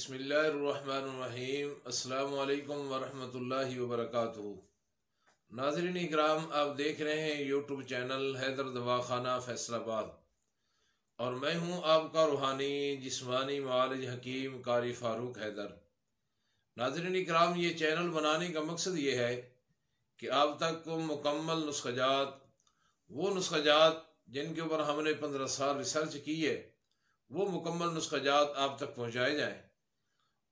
बिस्मिल्लाहिर्रहमानिर्रहीम। अस्सलाम वालेकुम वरहमतुल्लाहि वबरकातुहू। नाज़रीन इकराम, आप देख रहे हैं यूट्यूब चैनल हैदर दवाखाना फैसलाबाद और मैं हूं आपका रूहानी जिस्मानी मालिज हकीम कारी फारूक हैदर। नाज़रीन इकराम, ये चैनल बनाने का मकसद ये है कि आप तक मुकम्मल नुस्ख़ाजात, वो नुस्ख़ाजात जिनके ऊपर हमने 15 साल रिसर्च की है, वो मुकम्मल नुस्ख़ाजात आप तक पहुँचाए जाएँ।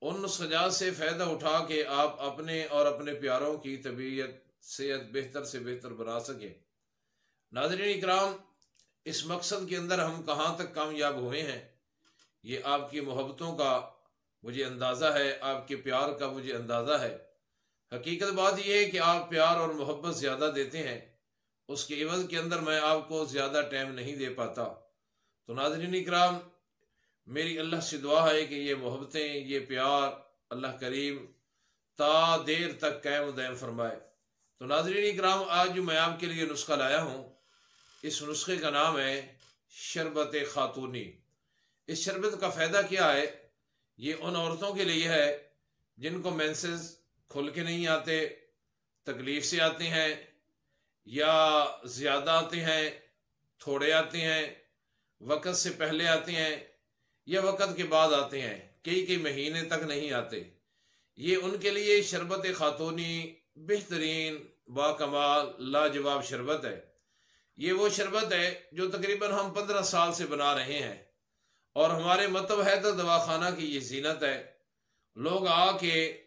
उन नुस्ख़ाजात से फ़ायदा उठा के आप अपने और अपने प्यारों की तबीयत सेहत बेहतर से बेहतर बना सकें। नाज़रीन इकराम, इस मकसद के अंदर हम कहाँ तक कामयाब हुए हैं, ये आपकी मोहब्बतों का मुझे अंदाज़ा है, आपके प्यार का मुझे अंदाज़ा है। हकीकत बात यह है कि आप प्यार और मोहब्बत ज़्यादा देते हैं, उसके इवज़ के अंदर मैं आपको ज़्यादा टाइम नहीं दे पाता। तो नाज़रीन इकराम, मेरी अल्लाह से दुआ है कि ये मोहब्बतें, ये प्यार अल्लाह करीम ता देर तक कायम दायम फरमाए। तो नाज़रीन इकराम, आज जो मैं आपके लिए नुस्खा लाया हूँ, इस नुस्खे का नाम है शरबत खातूनी। इस शरबत का फ़ायदा क्या है? ये उन औरतों के लिए है जिनको मेंसेस खुल के नहीं आते, तकलीफ़ से आते हैं, या ज़्यादा आते हैं, थोड़े आते हैं, वक़्त से पहले आते हैं या वक़्त के बाद आते हैं, कई महीने तक नहीं आते। ये उनके लिए शरबत खातूनी बेहतरीन बाकमाल लाजवाब शरबत है। ये वो शरबत है जो तकरीबन हम 15 साल से बना रहे हैं और हमारे मतलब हैदर दवाखाना की ये जीनत है। लोग आके,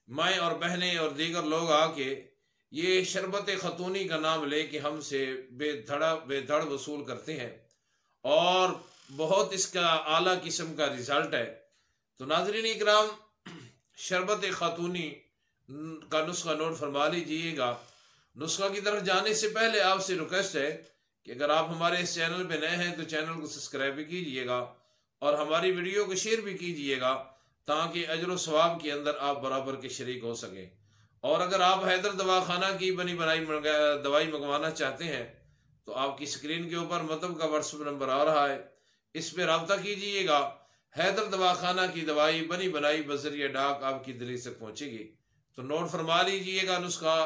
माएँ और बहनें और दीगर लोग आके ये शरबत खातूनी का नाम ले के हमसे बेधड़ वसूल करते हैं और बहुत इसका आला किस्म का रिज़ल्ट है। तो नाज़रीन इकराम, शरबत खातूनी का नुस्खा नोट फरमा लीजिएगा। नुस्खा की तरफ जाने से पहले आपसे रिक्वेस्ट है कि अगर आप हमारे इस चैनल पे नए हैं तो चैनल को सब्सक्राइब भी कीजिएगा और हमारी वीडियो को शेयर भी कीजिएगा, ताकि अजर व सवाब के अंदर आप बराबर के शरीक हो सकें। और अगर आप हैदर दवाखाना की बनी बनाई दवाई मंगवाना चाहते हैं तो आपकी स्क्रीन के ऊपर मतलब का व्हाट्सएप नंबर आ रहा है, इस पर रब्ता कीजिएगा। हैदर दवाखाना की दवाई बनी बनाई बजरिया डाक आपकी दिल्ली तक पहुंचेगी। तो नोट फरमा लीजिएगा नुस्खा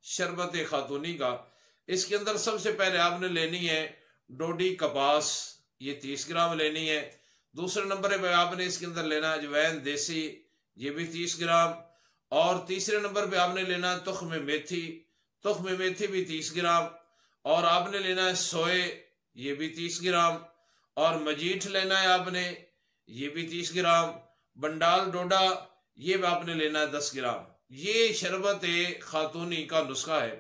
शरबत खातूनी का। इसके अंदर सबसे पहले आपने लेनी है डोडी कपास, ये 30 ग्राम लेनी है। दूसरे नंबर पे आपने इसके अंदर लेना अजवैन देसी, ये भी 30 ग्राम। और तीसरे नंबर पे आपने लेना तुख्म मेथी, तुख्म मेथी भी 30 ग्राम। और आपने लेना है सोए, ये भी 30 ग्राम। और मजीठ लेना है आपने, ये भी 30 ग्राम। बंडाल डोडा, ये भी आपने लेना है 10 ग्राम। ये शरबत खातूनी का नुस्खा है।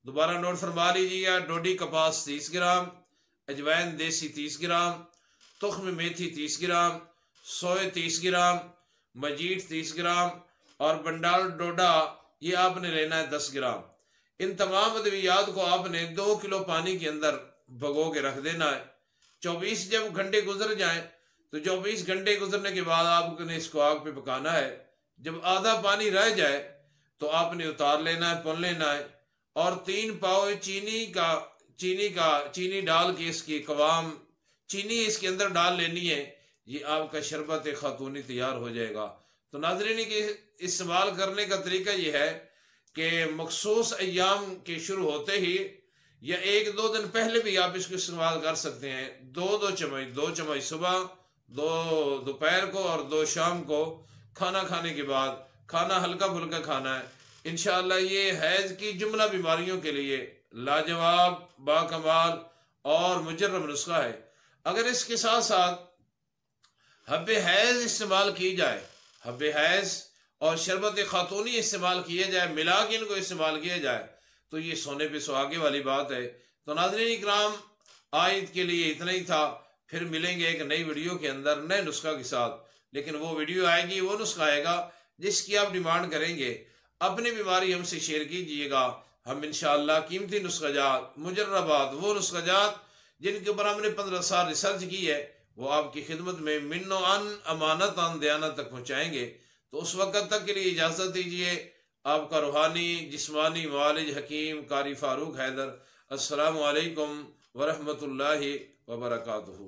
दोबारा नोट फरमा लीजिएगा। डोडी कपास 30 ग्राम, अजवैन देसी 30 ग्राम, तुख्म मेथी 30 ग्राम, सोए 30 ग्राम, मजीठ 30 ग्राम और बंडाल डोडा ये आपने लेना है 10 ग्राम। इन तमाम अद्वियात को आपने 2 किलो पानी के अंदर भगो के रख देना है। 24 जब घंटे गुजर जाएं तो 24 घंटे गुजरने के बाद आपने इसको आग पे पकाना है। जब आधा पानी रह जाए तो आपने उतार लेना है, पुन लेना है और 3 पाव चीनी डाल के इसकी कवाम चीनी इसके अंदर डाल लेनी है। ये आपका शरबत खातूनी तैयार हो जाएगा। तो नाज़रीन के इस्तेमाल करने का तरीका ये है कि मखसूस अय्याम के शुरू होते ही या 1-2 दिन पहले भी आप इसको इस्तेमाल कर सकते हैं। 2 चम्मच सुबह, 2 दोपहर को और 2 शाम को खाना खाने के बाद। खाना हल्का फुल्का खाना है। इंशाअल्लाह ये हैज़ की जुमला बीमारियों के लिए लाजवाब बाकमाल और मुजर्रब नुस्खा है। अगर इसके साथ साथ हब्बे हैज़ इस्तेमाल की जाए, हब्बे हैज़ और शरबत खातूनी इस्तेमाल किया जाए, मिला के इनको इस्तेमाल किया जाए, तो ये सोने पे सुहागे वाली बात है। तो नाज़रीन इकराम, आयत के लिए इतना ही था। फिर मिलेंगे एक नई वीडियो के अंदर नए नुस्खा के साथ। लेकिन वो वीडियो आएगी, वो नुस्खा आएगा जिसकी आप डिमांड करेंगे। अपनी बीमारी हमसे शेयर कीजिएगा। हम इंशाअल्लाह कीमती नुस्खाजात, मुजर्रबात, वो नुस्खाजात जिनके ऊपर हमने 15 साल रिसर्च की है, वो आपकी खिदमत में मिन्नो अन अमानत अन दयानत तक पहुँचाएंगे। तो उस वक़्त तक के लिए इजाज़त दीजिए। आपका रूहानी जिस्मानी मालिज हकीम कारी फारूक हैदर। अस्सलामु अलैकुम वरहमतुल्लाहि वबरकातुहू।